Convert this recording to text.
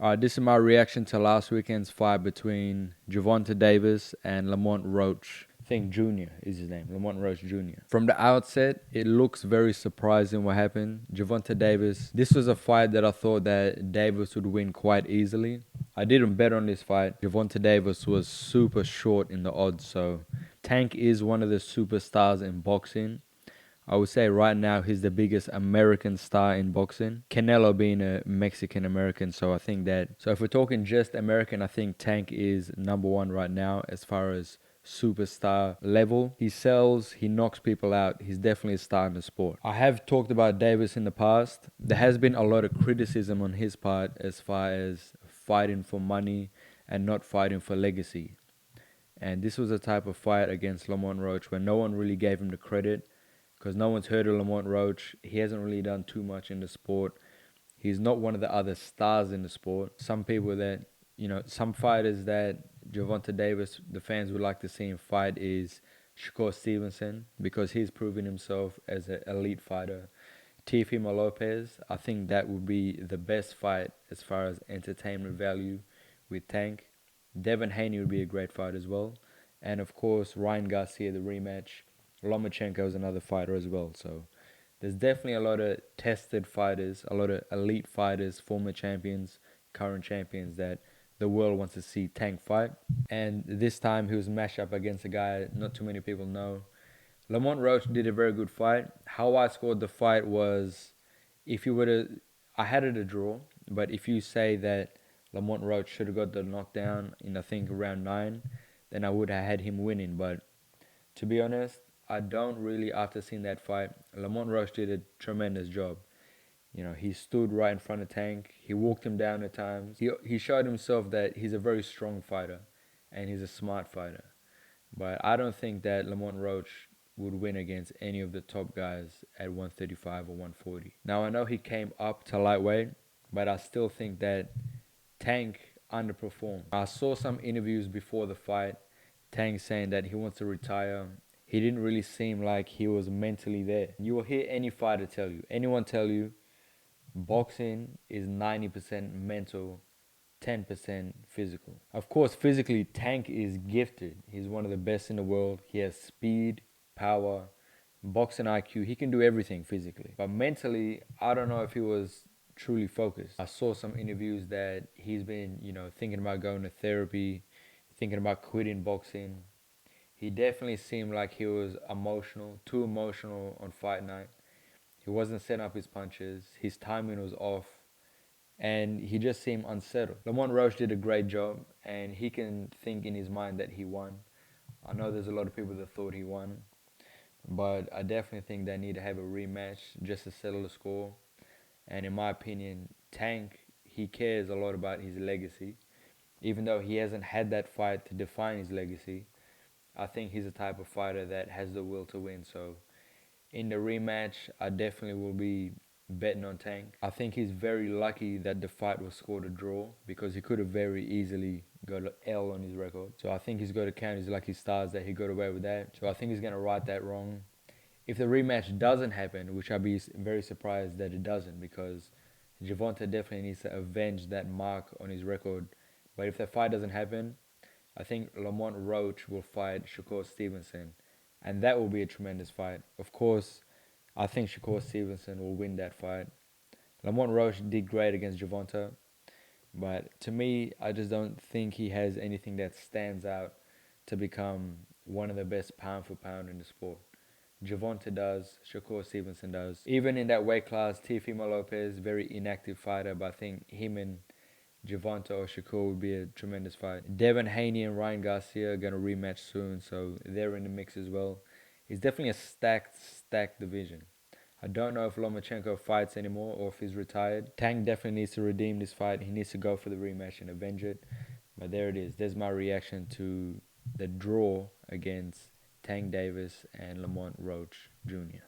This is my reaction to last weekend's fight between Gervonta Davis and Lamont Roach. I think Jr. is his name, Lamont Roach Jr. From the outset, it looks very surprising what happened. Gervonta Davis, this was a fight that I thought that Davis would win quite easily. I didn't bet on this fight. Gervonta Davis was super short in the odds, so Tank is one of the superstars in boxing. I would say right now he's the biggest American star in boxing. Canelo being a Mexican American, so I think that. So if we're talking just American, I think Tank is number one right now as far as superstar level. He sells, he knocks people out. He's definitely a star in the sport. I have talked about Davis in the past. There has been a lot of criticism on his part as far as fighting for money and not fighting for legacy. And this was a type of fight against Lamont Roach where no one really gave him the credit because no one's heard of Lamont Roach. He hasn't really done too much in the sport. He's not one of the other stars in the sport. Some people that, some fighters that Gervonta Davis, the fans would like to see him fight is Shakur Stevenson because he's proven himself as an elite fighter. Teofimo Lopez, I think that would be the best fight as far as entertainment value with Tank. Devin Haney would be a great fight as well. And of course, Ryan Garcia, the rematch. Lomachenko is another fighter as well. So there's definitely a lot of tested fighters, a lot of elite fighters, former champions, current champions that the world wants to see Tank fight. And this time he was matched up against a guy not too many people know. Lamont Roach did a very good fight. How I scored the fight was, if you were to, I had it a draw, but if you say that Lamont Roach should have got the knockdown in I think round 9, then I would have had him winning. But to be honest, I don't really, after seeing that fight, Lamont Roach did a tremendous job. He stood right in front of Tank. He walked him down at times. He showed himself that he's a very strong fighter and he's a smart fighter. But I don't think that Lamont Roach would win against any of the top guys at 135 or 140. Now, I know he came up to lightweight, but I still think that Tank underperformed. I saw some interviews before the fight, Tank saying that he wants to retire. He didn't really seem like he was mentally there. You will hear any fighter tell you, anyone tell you, boxing is 90% mental, 10% physical. Of course, physically, Tank is gifted. He's one of the best in the world. He has speed, power, boxing IQ. He can do everything physically. But mentally, I don't know if he was truly focused. I saw some interviews that he's been, thinking about going to therapy, thinking about quitting boxing. He definitely seemed like he was emotional, too emotional on fight night. He wasn't setting up his punches. His timing was off. And he just seemed unsettled. Lamont Roach did a great job, and he can think in his mind that he won. I know there's a lot of people that thought he won, but I definitely think they need to have a rematch just to settle the score. And in my opinion, Tank, he cares a lot about his legacy. Even though he hasn't had that fight to define his legacy, I think he's the type of fighter that has the will to win. So in the rematch, I definitely will be betting on Tank. I think he's very lucky that the fight was scored a draw because he could have very easily got an L on his record. So I think he's got to count his lucky stars that he got away with that. So I think he's going to right that wrong. If the rematch doesn't happen, which I'd be very surprised that it doesn't because Gervonta definitely needs to avenge that mark on his record. But if that fight doesn't happen, I think Lamont Roach will fight Shakur Stevenson. And that will be a tremendous fight. Of course, I think Shakur Stevenson will win that fight. Lamont Roach did great against Gervonta, but to me, I just don't think he has anything that stands out to become one of the best pound for pound in the sport. Gervonta does, Shakur Stevenson does. Even in that weight class, Teofimo Lopez, very inactive fighter, but I think him and Gervonta or Shakur would be a tremendous fight. Devin Haney and Ryan Garcia are going to rematch soon, so they're in the mix as well. It's definitely a stacked division. I don't know if Lomachenko fights anymore or if he's retired. Tank definitely needs to redeem this fight. He needs to go for the rematch and avenge it. But there it is. There's my reaction to the draw against Tank Davis and Lamont Roach Jr.